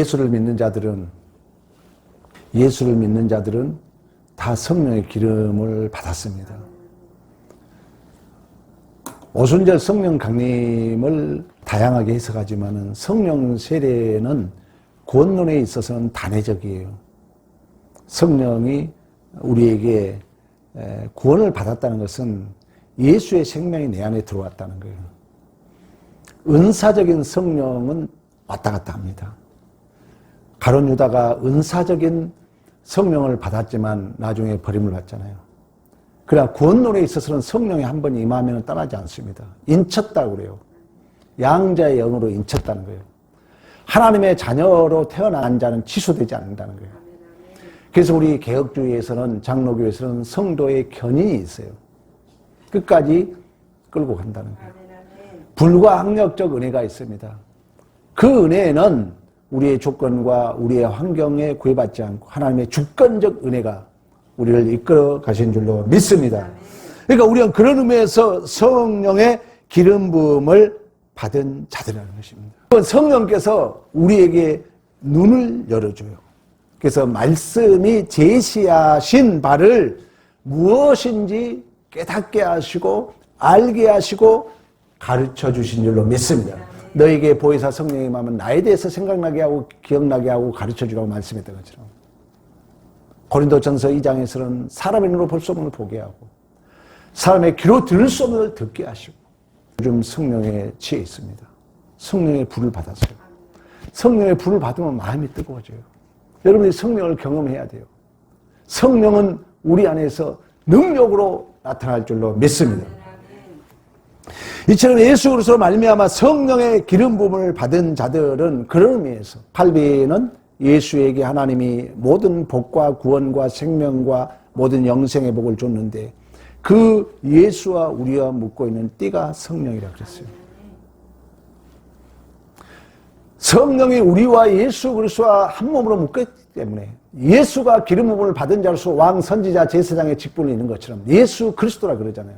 예수를 믿는 자들은 다 성령의 기름을 받았습니다. 오순절 성령 강림을 다양하게 해석하지만 성령 세례는 구원론에 있어서는 단회적이에요. 성령이 우리에게 구원을 받았다는 것은 예수의 생명이 내 안에 들어왔다는 거예요. 은사적인 성령은 왔다 갔다 합니다. 가룟 유다가 은사적인 성령을 받았지만 나중에 버림을 받잖아요. 그러나 구원론에 있어서는 성령이 한 번 임하면 떠나지 않습니다. 인쳤다고 그래요. 양자의 영으로 인쳤다는 거예요. 하나님의 자녀로 태어난 자는 취소되지 않는다는 거예요. 그래서 우리 개혁주의에서는, 장로교에서는 성도의 견인이 있어요. 끝까지 끌고 간다는 거예요. 불가항력적 은혜가 있습니다. 그 은혜는 우리의 조건과 우리의 환경에 구애받지 않고 하나님의 주권적 은혜가 우리를 이끌어 가신 줄로 믿습니다. 그러니까 우리는 그런 의미에서 성령의 기름 부음을 받은 자들이라는 것입니다. 성령께서 우리에게 눈을 열어줘요. 그래서 말씀이 제시하신 바를 무엇인지 깨닫게 하시고 알게 하시고 가르쳐 주신 줄로 믿습니다. 너에게 보혜사 성령이 임하면 나에 대해서 생각나게 하고 기억나게 하고 가르쳐 주라고 말씀했던 것처럼 고린도전서 2장에서는 사람의 눈으로 볼 수 없는 걸 보게 하고 사람의 귀로 들을 수 없는 걸 듣게 하시고 요즘 성령에 취해 있습니다. 성령의 불을 받았어요. 성령의 불을 받으면 마음이 뜨거워져요. 여러분이 성령을 경험해야 돼요. 성령은 우리 안에서 능력으로 나타날 줄로 믿습니다. 이처럼 예수 그리스도로 말미암아 성령의 기름 부음을 받은 자들은 그런 의미에서 8비는 예수에게 하나님이 모든 복과 구원과 생명과 모든 영생의 복을 줬는데 그 예수와 우리와 묶고 있는 띠가 성령이라고 그랬어요. 성령이 우리와 예수 그리스도와 한 몸으로 묶였기 때문에 예수가 기름 부음을 받은 자로서 왕, 선지자, 제사장의 직분을 있는 것처럼 예수 그리스도라 그러잖아요.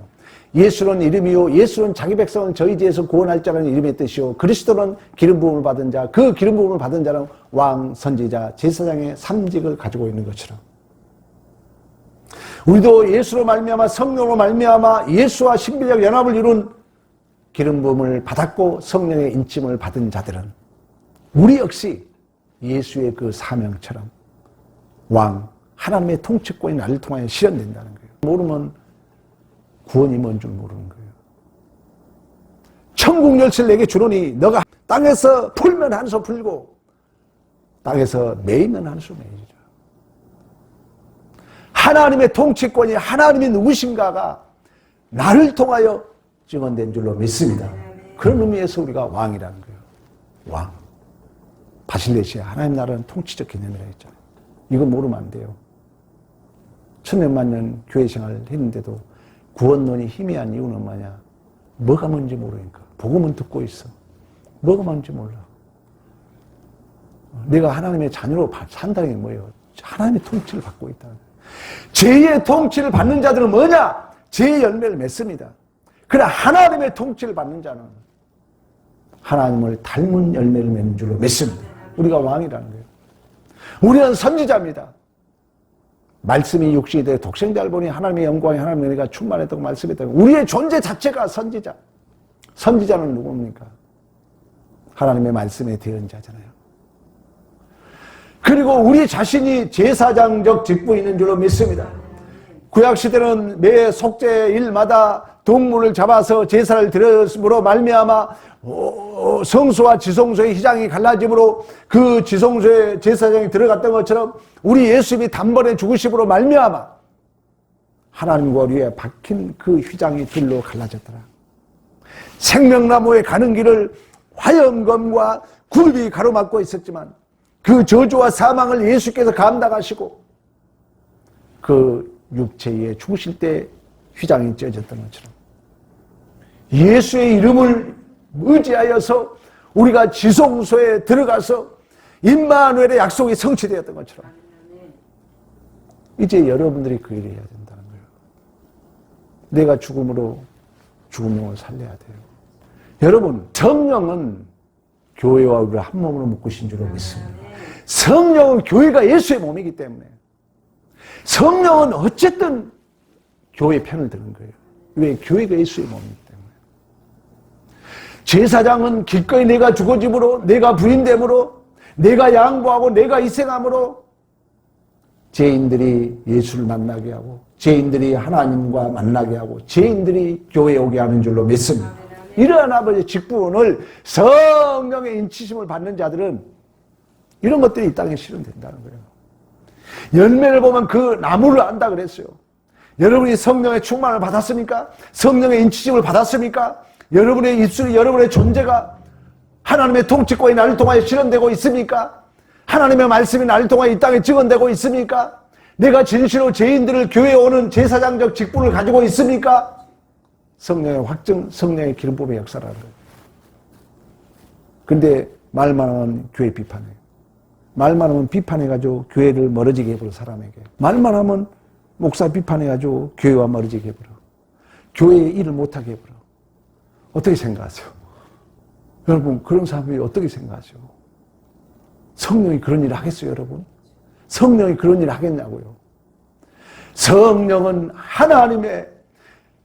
예수는 이름이요 예수는 자기 백성을 저희 죄에서 구원할 자라는 이름의 뜻이요 그리스도는 기름 부음을 받은 자, 그 기름 부음을 받은 자는 왕, 선지자, 제사장의 삼직을 가지고 있는 것처럼 우리도 예수로 말미암아 성령으로 말미암아 예수와 신비적 연합을 이룬 기름 부음을 받았고 성령의 인침을 받은 자들은 우리 역시 예수의 그 사명처럼 왕, 하나님의 통치권이 나를 통하여 실현된다는 거예요. 모르면 구원이 뭔 줄 모르는 거예요. 천국 열쇠를 내게 주노니 너가 땅에서 풀면 한 소 풀고 땅에서 매이면 한 소 매이리라. 하나님의 통치권이 하나님이 누구신가가 나를 통하여 증언된 줄로 믿습니다. 그런 의미에서 우리가 왕이라는 거예요. 왕. 바실레시아 하나님 나라는 통치적 개념이라 했잖아요. 이거 모르면 안 돼요. 천년만 년 교회 생활을 했는데도 구원론이 희미한 이유는 뭐냐? 뭐가 뭔지 모르니까. 복음은 듣고 있어. 뭐가 뭔지 몰라. 내가 하나님의 자녀로 산다는 게 뭐예요? 하나님의 통치를 받고 있다. 죄의 통치를 받는 자들은 뭐냐? 죄의 열매를 맺습니다. 그러나 하나님의 통치를 받는 자는 하나님을 닮은 열매를 맺는 줄로 믿습니다. 우리가 왕이라는 거예요. 우리는 선지자입니다. 말씀이 육신이 되어 독생자를 보니 하나님의 영광이 하나님의 은혜가 충만했다고 말씀했다고. 우리의 존재 자체가 선지자. 선지자는 누굽니까? 하나님의 말씀에 대한 자잖아요. 그리고 우리 자신이 제사장적 직분이 있는 줄로 믿습니다. 구약시대는 매 속죄 일마다 동물을 잡아서 제사를 드렸으므로 말미암아 성소와 지성소의 휘장이 갈라짐으로 그 지성소에 제사장이 들어갔던 것처럼 우리 예수님이 단번에 죽으심으로 말미암아 하나님과 우리에 박힌 그 휘장이 들로 갈라졌더라. 생명나무에 가는 길을 화염검과 굴비 가로막고 있었지만 그 저주와 사망을 예수께서 감당하시고 그 육체에 죽으실 때 휘장이 찢어졌던 것처럼 예수의 이름을 의지하여서 우리가 지성소에 들어가서 임마누엘의 약속이 성취되었던 것처럼 이제 여러분들이 그 일을 해야 된다는 거예요. 내가 죽음으로 죽은 영을 살려야 돼요. 여러분, 성령은 교회와 우리를 한 몸으로 묶으신 줄로 믿습니다. 성령은 교회가 예수의 몸이기 때문에 성령은 어쨌든 교회 편을 드는 거예요. 왜? 교회가 예수의 몸이기 때문에. 제사장은 기꺼이 내가 죽어짐으로, 내가 부인됨으로, 내가 양보하고 내가 희생함으로 죄인들이 예수를 만나게 하고 죄인들이 하나님과 만나게 하고 죄인들이 교회에 오게 하는 줄로 믿습니다. 이러한 아버지의 직분을 성령의 인치심을 받는 자들은 이런 것들이 이 땅에 실현된다는 거예요. 열매를 보면 그 나무를 안다 그랬어요. 여러분이 성령의 충만을 받았습니까? 성령의 인치심을 받았습니까? 여러분의 입술이, 여러분의 존재가 하나님의 통치권이 나를 통하여 실현되고 있습니까? 하나님의 말씀이 나를 통하여 이 땅에 증언되고 있습니까? 내가 진실로 죄인들을 교회에 오는 제사장적 직분을 가지고 있습니까? 성령의 확증, 성령의 기름 부음의 역사라는 거예요. 근데 말만 하면 교회 비판해요. 말만 하면 비판해가지고 교회를 멀어지게 해버려, 사람에게. 말만 하면 목사 비판해가지고 교회와 멀어지게 해버려. 교회의 일을 못하게 해버려. 어떻게 생각하세요? 여러분, 그런 사람이 어떻게 생각하세요? 성령이 그런 일을 하겠어요, 여러분? 성령이 그런 일을 하겠냐고요? 성령은 하나님의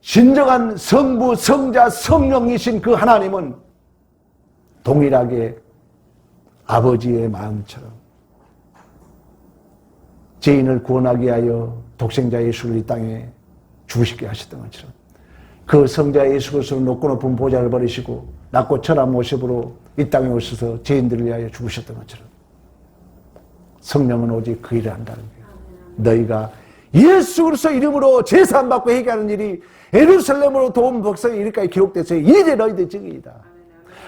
진정한 성부, 성자, 성령이신 그 하나님은 동일하게 아버지의 마음처럼 죄인을 구원하기 위하여 독생자 예수를 이 땅에 죽으시게 하셨던 것처럼 그 성자 예수 그리스도를 높고 높은 보좌를 버리시고 낮고 천한 모습으로 이 땅에 오셔서 죄인들을 위하여 죽으셨던 것처럼 성령은 오직 그 일을 한다는 거예요. 너희가 예수 그리스도 이름으로 제사함 받고 회개하는 일이 예루살렘으로 도움 백성이 이르기까지 기록됐어요. 이제 너희들 증인이다.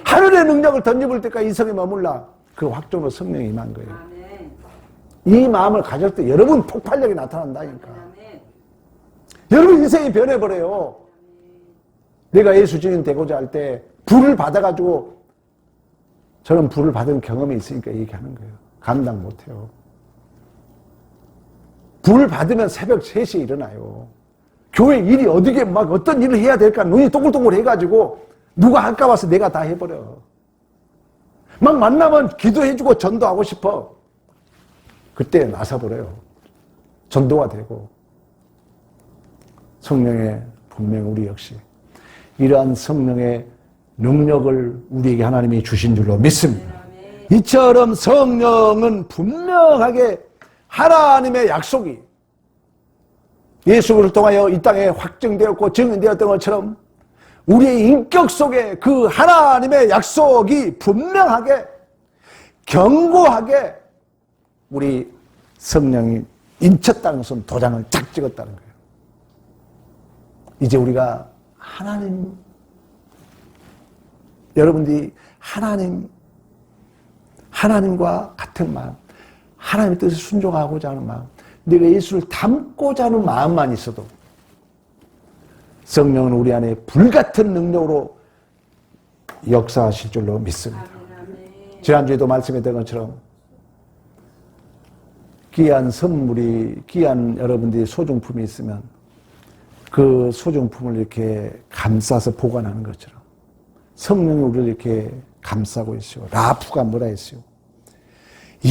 하늘의 능력을 던져볼 때까지 이 성에 머물라. 그 확정으로 성령이 임한 거예요. 이 마음을 가질 때 여러분 폭발력이 나타난다니까. 여러분 인생이 변해버려요. 내가 예수 증인 되고자 할 때 불을 받아가지고 저는 불을 받은 경험이 있으니까 얘기하는 거예요. 감당 못해요. 불을 받으면 새벽 3시에 일어나요. 교회 일이 어디게 막 어떤 일을 해야 될까 눈이 동글동글 해가지고 누가 할까 봐서 내가 다 해버려. 막 만나면 기도해주고 전도하고 싶어. 그때 나서버려요. 전도가 되고. 성령의 분명 우리 역시 이러한 성령의 능력을 우리에게 하나님이 주신 줄로 믿습니다. 이처럼 성령은 분명하게 하나님의 약속이 예수를 통하여 이 땅에 확증되었고 증인되었던 것처럼 우리의 인격 속에 그 하나님의 약속이 분명하게 견고하게 우리 성령이 인쳤다는 것은 도장을 탁 찍었다는 거예요. 이제 우리가 여러분들이 하나님과 같은 마음, 하나님의 뜻에 순종하고자 하는 마음, 내가 예수를 닮고자 하는 마음만 있어도 성령은 우리 안에 불같은 능력으로 역사하실 줄로 믿습니다. 지난주에도 말씀했던 것처럼 귀한 선물이, 귀한 여러분들이 소중품이 있으면 그 소중품을 이렇게 감싸서 보관하는 것처럼 성령이 우리를 이렇게 감싸고 있어요. 라프가 뭐라 했어요?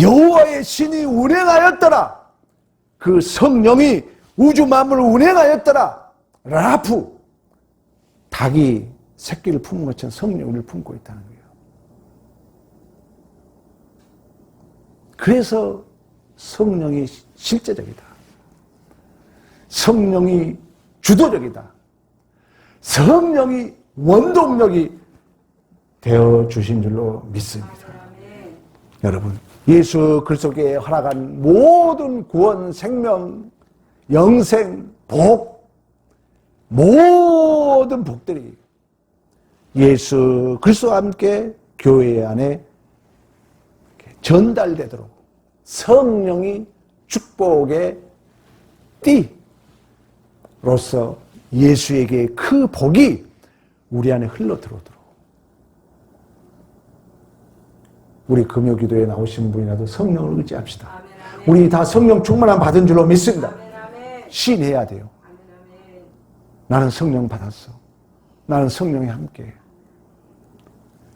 여호와의 신이 운행하였더라. 그 성령이 우주 만물을 운행하였더라. 라프. 닭이 새끼를 품은 것처럼 성령이 우리를 품고 있다는 거예요. 그래서 성령이 실제적이다. 성령이 주도적이다. 성령이 원동력이 되어주신 줄로 믿습니다. 여러분, 예수 그리스도께 허락한 모든 구원, 생명, 영생, 복, 모든 복들이 예수 그리스도와 함께 교회 안에 전달되도록 성령이 축복의 띠로서 예수에게 그 복이 우리 안에 흘러들어오도록 우리 금요기도에 나오신 분이라도 성령을 의지합시다. 아멘, 아멘. 우리 다 성령 충만함 받은 줄로 믿습니다. 아멘, 아멘. 시인해야 돼요. 아멘, 아멘. 나는 성령 받았어. 나는 성령에 함께.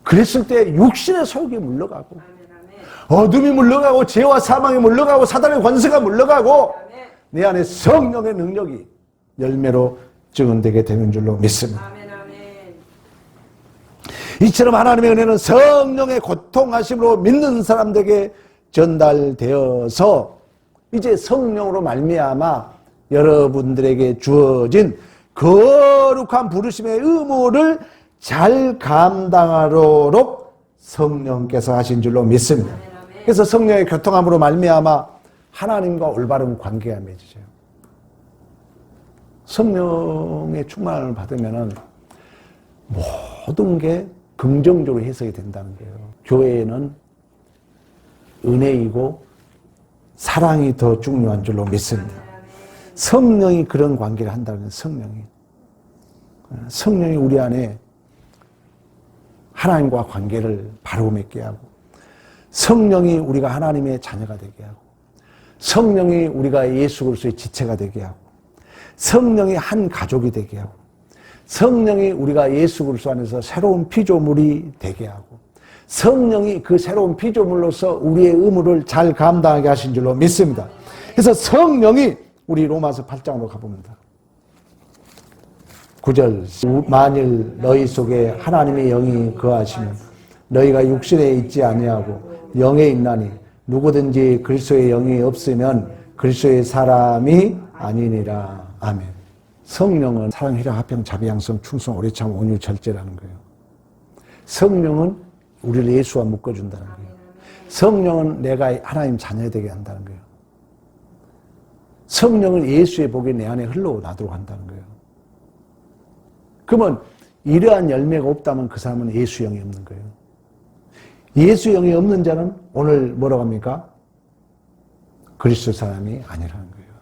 그랬을 때 육신의 소욕이 물러가고 어둠이 물러가고 죄와 사망이 물러가고 사단의 권세가 물러가고 내 안에 성령의 능력이 열매로 증언되게 되는 줄로 믿습니다. 이처럼 하나님의 은혜는 성령의 고통하심으로 믿는 사람들에게 전달되어서 이제 성령으로 말미암아 여러분들에게 주어진 거룩한 부르심의 의무를 잘 감당하도록 성령께서 하신 줄로 믿습니다. 그래서 성령의 교통함으로 말미암아 하나님과 올바른 관계가 맺어져요. 성령의 충만을 받으면 모든 게 긍정적으로 해석이 된다는 거예요. 교회에는 은혜이고 사랑이 더 중요한 줄로 믿습니다. 성령이 그런 관계를 한다는 거예요. 성령이 우리 안에 하나님과 관계를 바로 맺게 하고, 성령이 우리가 하나님의 자녀가 되게 하고, 성령이 우리가 예수 그리스도의 지체가 되게 하고, 성령이 한 가족이 되게 하고, 성령이 우리가 예수 그리스도 안에서 새로운 피조물이 되게 하고, 성령이 그 새로운 피조물로서 우리의 의무를 잘 감당하게 하신 줄로 믿습니다. 그래서 성령이 우리 로마서 8장으로 가봅니다. 9절 만일 너희 속에 하나님의 영이 거하시면 너희가 육신에 있지 아니하고 영에 있나니 누구든지 그리스도의 영이 없으면 그리스도의 사람이 아니니라. 아멘. 성령은 사랑, 희락, 화평, 자비, 양성, 충성, 오래참, 온유, 절제라는 거예요. 성령은 우리를 예수와 묶어준다는 거예요. 성령은 내가 하나님 자녀 되게 한다는 거예요. 성령은 예수의 복이 내 안에 흘러나도록 한다는 거예요. 그러면 이러한 열매가 없다면 그 사람은 예수 영이 없는 거예요. 예수 영이 없는 자는 오늘 뭐라고 합니까? 그리스도 사람이 아니라는 거예요.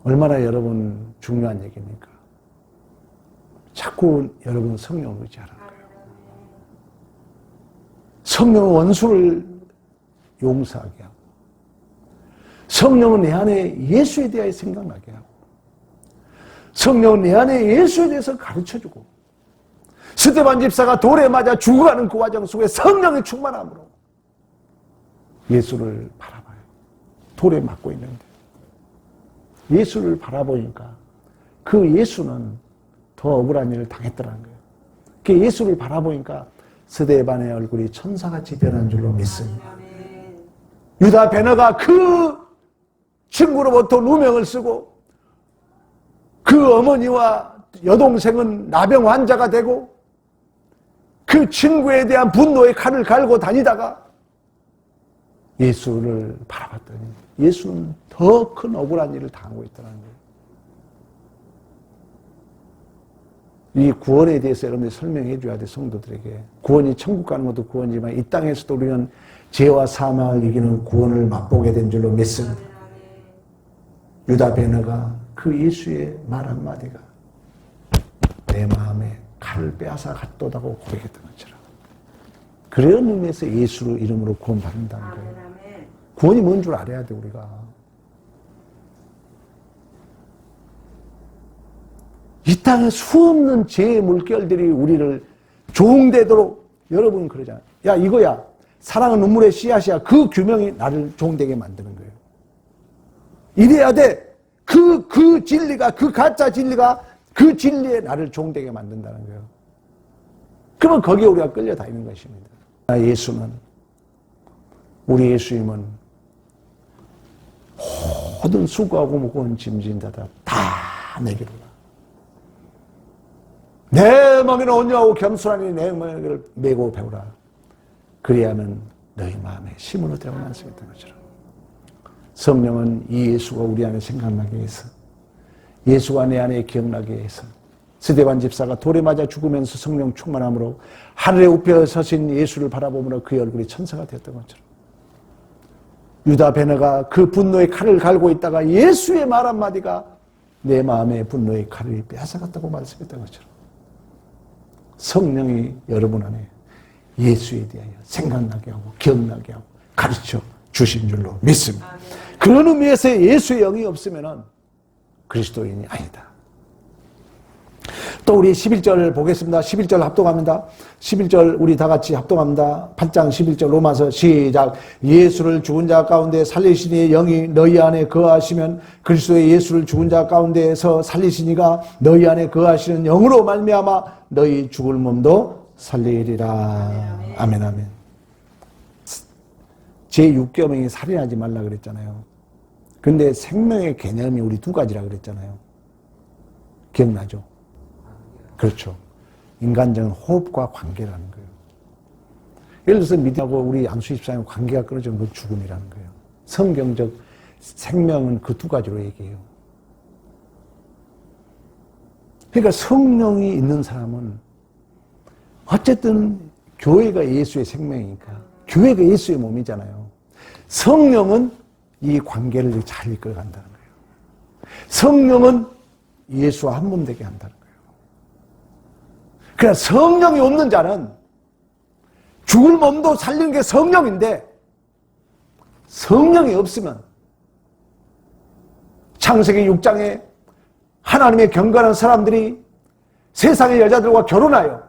얼마나 여러분 중요한 얘기입니까? 자꾸 여러분 성령을 의지하라는 거예요. 성령은 원수를 용서하게 하고, 성령은 내 안에 예수에 대하여 생각나게 하고, 성령은 내 안에 예수에 대해서 가르쳐주고, 스데반 집사가 돌에 맞아 죽어가는 그 과정 속에 성령의 충만함으로 예수를 바라봐요. 돌에 맞고 있는데 예수를 바라보니까 그 예수는 더 억울한 일을 당했더라는 거예요. 그 예수를 바라보니까 스데반의 얼굴이 천사같이 변한 줄로 믿습니다. 유다 베너가 그 친구로부터 누명을 쓰고 그 어머니와 여동생은 나병 환자가 되고 그 친구에 대한 분노의 칼을 갈고 다니다가 예수를 바라봤더니 예수는 더 큰 억울한 일을 당하고 있더라는 거예요. 이 구원에 대해서 여러분들이 설명해 줘야 돼, 성도들에게. 구원이 천국 가는 것도 구원이지만 이 땅에서도 우리는 죄와 사망을 이기는 구원을 맛보게 된 줄로 믿습니다. 유다 베너가 그 예수의 말 한마디가 내 마음에 칼을 빼앗아 갔도다고 고백했던 것처럼 그런 의미에서 예수 이름으로 구원받는다는 거예요. 구원이 뭔 줄 알아야 돼, 우리가. 이 땅에 수없는 죄의 물결들이 우리를 종되도록, 여러분 그러잖아요. 야, 이거야. 사랑은 눈물의 씨앗이야. 그 규명이 나를 종되게 만드는 거예요. 이래야 돼. 그 진리가, 그 가짜 진리가 그 진리에 나를 종되게 만든다는 거예요. 그러면 거기에 우리가 끌려다니는 것입니다. 예수는, 우리 예수님은 모든 수고하고 무거운 짐진 자다 다 내게로 와. 내 멍에는 온유하고 겸손하니 내 멍에를 메고 배우라. 그리하면 너희 마음에 힘을 얻으라고 말씀했던 것처럼 성령은 이 예수가 우리 안에 생각나게 해서, 예수가 내 안에 기억나게 해서, 스데반 집사가 돌에 맞아 죽으면서 성령 충만함으로 하늘에 우펴 서신 예수를 바라보므로 그의 얼굴이 천사가 되었던 것처럼, 유다 베너가 그 분노의 칼을 갈고 있다가 예수의 말 한마디가 내 마음의 분노의 칼을 빼앗아갔다고 말씀했던 것처럼 성령이 여러분 안에 예수에 대하여 생각나게 하고 기억나게 하고 가르쳐 주신 줄로 믿습니다. 그런 의미에서 예수의 영이 없으면 그리스도인이 아니다. 또 우리 11절 보겠습니다. 11절 합동합니다. 11절 우리 다 같이 합동합니다. 8장 11절 로마서 시작. 예수를 죽은 자 가운데 살리시니 영이 너희 안에 거하시면 그리스도의 예수를 죽은 자 가운데에서 살리시니가 너희 안에 거하시는 영으로 말미암아 너희 죽을 몸도 살리리라. 아멘 아멘. 제6계명이 살인하지 말라 그랬잖아요. 근데 생명의 개념이 우리 두 가지라 그랬잖아요. 기억나죠? 그렇죠. 인간적인 호흡과 관계라는 거예요. 예를 들어서 믿음하고 우리 안수 집사님 관계가 끊어지는 그 죽음이라는 거예요. 성경적 생명은 그 두 가지로 얘기해요. 그러니까 성령이 있는 사람은 어쨌든 교회가 예수의 생명이니까 교회가 예수의 몸이잖아요. 성령은 이 관계를 잘 이끌어간다는 거예요. 성령은 예수와 한 몸 되게 한다는 거예요. 그러나 성령이 없는 자는 죽을 몸도 살리는 게 성령인데 성령이 없으면 창세기 6장에 하나님의 경건한 사람들이 세상의 여자들과 결혼하여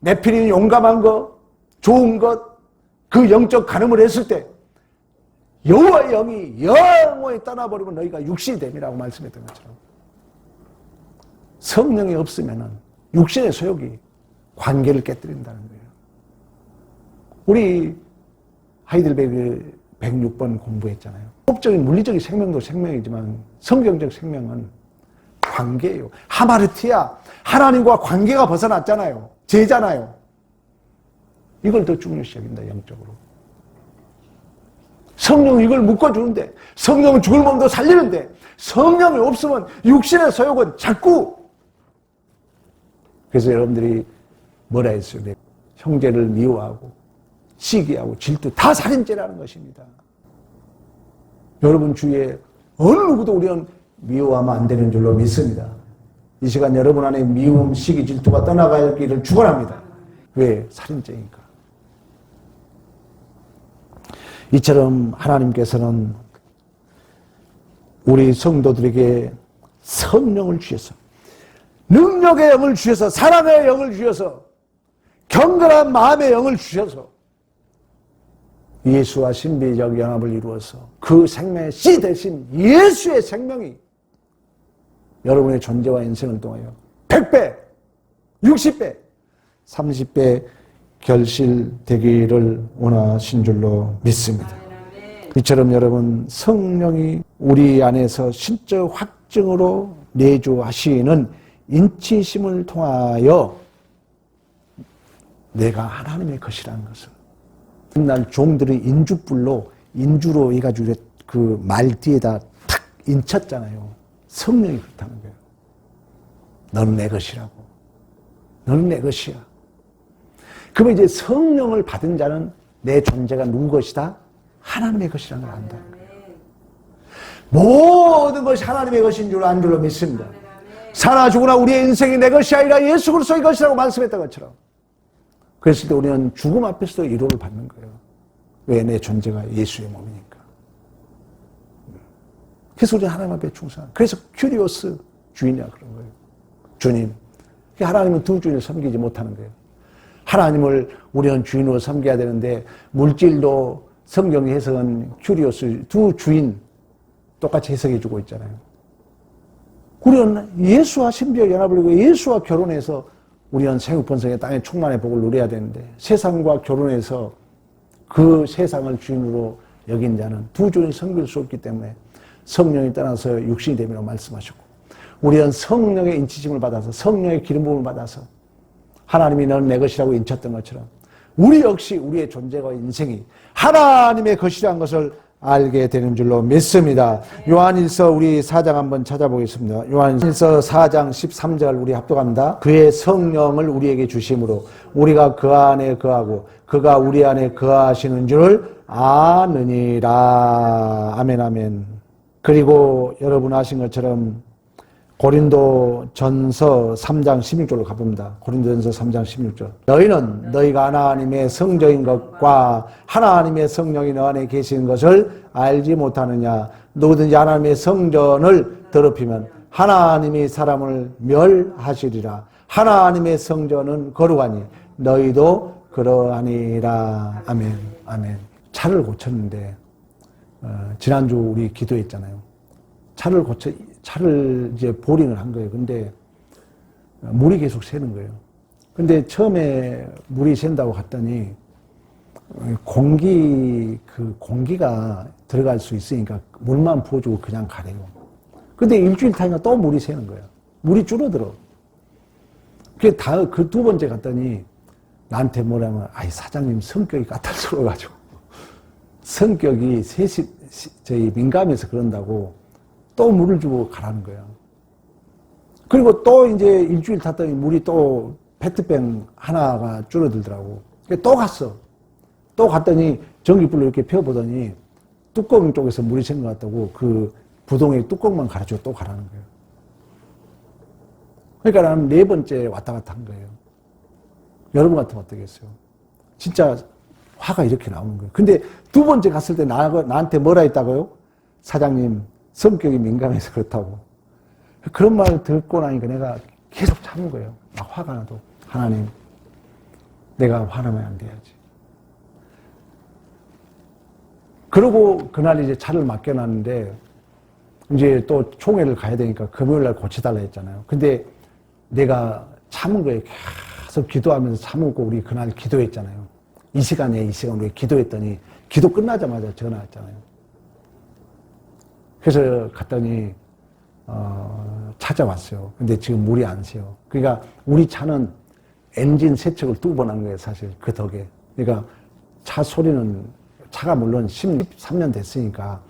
네피림이 용감한 것, 좋은 것, 그 영적 간음을 했을 때 여호와의 영이 영원히 떠나버리면 너희가 육신이 됨이라고 말씀했던 것처럼 성령이 없으면 육신의 소욕이 관계를 깨뜨린다는 거예요. 우리 하이델베르 106번 공부했잖아요. 법적인 물리적인 생명도 생명이지만 성경적 생명은 관계예요. 하마르티아, 하나님과 관계가 벗어났잖아요. 죄잖아요. 이걸 더 중요시 여긴다, 영적으로. 성령이 이걸 묶어주는데, 성령은 죽을 몸도 살리는데, 성령이 없으면 육신의 소욕은 자꾸. 그래서 여러분들이 뭐라 했어요? 형제를 미워하고 시기하고 질투 다 살인죄라는 것입니다. 여러분 주위에 어느 누구도 우리는 미워하면 안 되는 줄로 믿습니다. 이 시간 여러분 안에 미움, 시기, 질투가 떠나가기를 축원합니다. 왜? 살인죄니까. 이처럼 하나님께서는 우리 성도들에게 성령을 주셔서 능력의 영을 주셔서 사랑의 영을 주셔서 경건한 마음의 영을 주셔서 예수와 신비적 연합을 이루어서 그 생명의 씨 대신 예수의 생명이 여러분의 존재와 인생을 통하여 100배, 60배, 30배 결실되기를 원하신 줄로 믿습니다. 이처럼 여러분 성령이 우리 안에서 신적 확증으로 내주하시는 인치심을 통하여 내가 하나님의 것이라는 것을 옛날 종들이 인주로 해가지고 그 말 뒤에다 탁 인쳤잖아요. 성령이 그렇다는 거예요. 너는 내 것이라고. 너는 내 것이야. 그러면 이제 성령을 받은 자는 내 존재가 누구 것이다? 하나님의 것이라는 걸 안다는 거예요. 모든 것이 하나님의 것인 줄 안 줄로 믿습니다. 살아 죽으나 우리의 인생이 내 것이 아니라 예수 그리스도의 것이라고 말씀했던 것처럼 그랬을 때 우리는 죽음 앞에서도 위로를 받는 거예요. 왜? 내 존재가 예수의 몸이니까. 그래서 우리는 하나님 앞에 충성한. 그래서 큐리오스 주인이야 그런 거예요. 주님. 하나님은 두 주인을 섬기지 못하는 거예요. 하나님을 우리는 주인으로 섬겨야 되는데 물질도 성경의 해석은 큐리오스 두 주인 똑같이 해석해 주고 있잖아요. 우리는 예수와 신비의 연합을 이루고 예수와 결혼해서 우리는 생육번성의 땅의 충만의 복을 누려야 되는데 세상과 결혼해서 그 세상을 주인으로 여긴 자는 두 주인을 섬길 수 없기 때문에 성령이 떠나서 육신이 됨이라고 말씀하셨고 우리는 성령의 인치심을 받아서 성령의 기름 부음을 받아서 하나님이 너는 내 것이라고 인쳤던 것처럼 우리 역시 우리의 존재와 인생이 하나님의 것이라는 것을 알게 되는 줄로 믿습니다. 요한일서 우리 4장 한번 찾아보겠습니다. 요한일서 4장 13절 우리 합독합니다. 그의 성령을 우리에게 주심으로 우리가 그 안에 거하고 그가 우리 안에 거하시는 줄 아느니라. 아멘 아멘. 그리고 여러분 아신 것처럼 고린도전서 3장 16절로 가봅니다. 고린도전서 3장 16절. 너희는 너희가 하나님의 성전인 것과 하나님의 성령이 너 안에 계시는 것을 알지 못하느냐. 누구든지 하나님의 성전을 더럽히면 하나님이 사람을 멸하시리라. 하나님의 성전은 거룩하니 너희도 그러하니라. 아멘. 아멘. 차를 고쳤는데 지난주 우리 기도했잖아요. 차를 이제 보링을 한 거예요. 근데 물이 계속 새는 거예요. 근데 처음에 물이 샌다고 갔더니 공기가 들어갈 수 있으니까 물만 부어주고 그냥 가래요. 근데 일주일 타니까 또 물이 새는 거예요. 물이 줄어들어. 그 두 번째 갔더니 나한테 뭐라면, 아이, 사장님 성격이 까탈스러워가지고. 성격이 저희 민감해서 그런다고 또 물을 주고 가라는 거예요. 그리고 또 이제 일주일 탔더니 물이 또 페트병 하나가 줄어들더라고. 또 갔어. 또 갔더니 전기불로 이렇게 펴보더니 뚜껑 쪽에서 물이 샌 것 같다고 그 부동의 뚜껑만 갈아주고 또 가라는 거예요. 그러니까 나는 네 번째 왔다 갔다 한 거예요. 여러분 같으면 어떻겠어요? 진짜 화가 이렇게 나오는 거예요. 근데 두 번째 갔을 때 나한테 뭐라 했다고요? 사장님, 성격이 민감해서 그렇다고. 그런 말을 듣고 나니까 내가 계속 참은 거예요. 막 화가 나도. 하나님, 내가 화나면 안 돼야지. 그러고 그날 이제 차를 맡겨놨는데 이제 또 총회를 가야 되니까 금요일날 고쳐달라 했잖아요. 근데 내가 참은 거예요. 계속 기도하면서 참고 우리 그날 기도했잖아요. 이 시간 우리 기도했더니 기도 끝나자마자 전화 왔잖아요. 그래서 갔더니 찾아왔어요. 근데 지금 물이 안 새요. 그러니까 우리 차는 엔진 세척을 2번 한 거예요, 사실 그 덕에. 그러니까 차가 물론 13년 됐으니까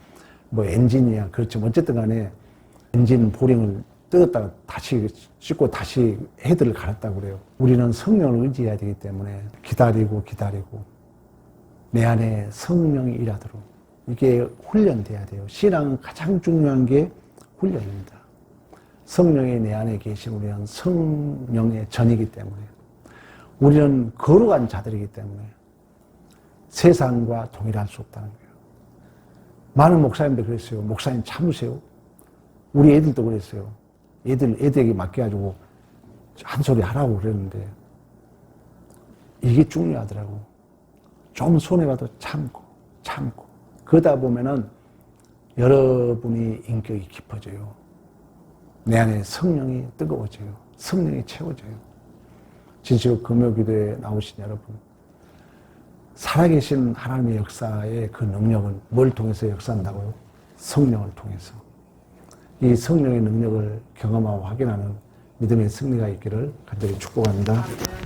뭐 엔진이야 그렇지만 어쨌든 간에 엔진 보링을 뜯었다가 다시 씻고 다시 헤드를 갈았다고 그래요. 우리는 성령을 의지해야 되기 때문에 기다리고 내 안에 성령이 일하도록 이게 훈련돼야 돼요. 신앙은 가장 중요한 게 훈련입니다. 성령이 내 안에 계신 우리는 성령의 전이기 때문에 우리는 거룩한 자들이기 때문에 세상과 동일할 수 없다는 거예요. 많은 목사님들 그랬어요. 목사님 참으세요. 우리 애들도 그랬어요. 애들에게 맡겨가지고 한 소리 하라고 그랬는데 이게 중요하더라고. 좀 손해봐도 참고 그러다 보면은 여러분이 인격이 깊어져요. 내 안에 성령이 뜨거워져요. 성령이 채워져요. 진실 금요기도에 나오신 여러분, 살아계신 하나님의 역사의 그 능력은 뭘 통해서 역사한다고요? 성령을 통해서. 이 성령의 능력을 경험하고 확인하는 믿음의 승리가 있기를 간절히 축복합니다.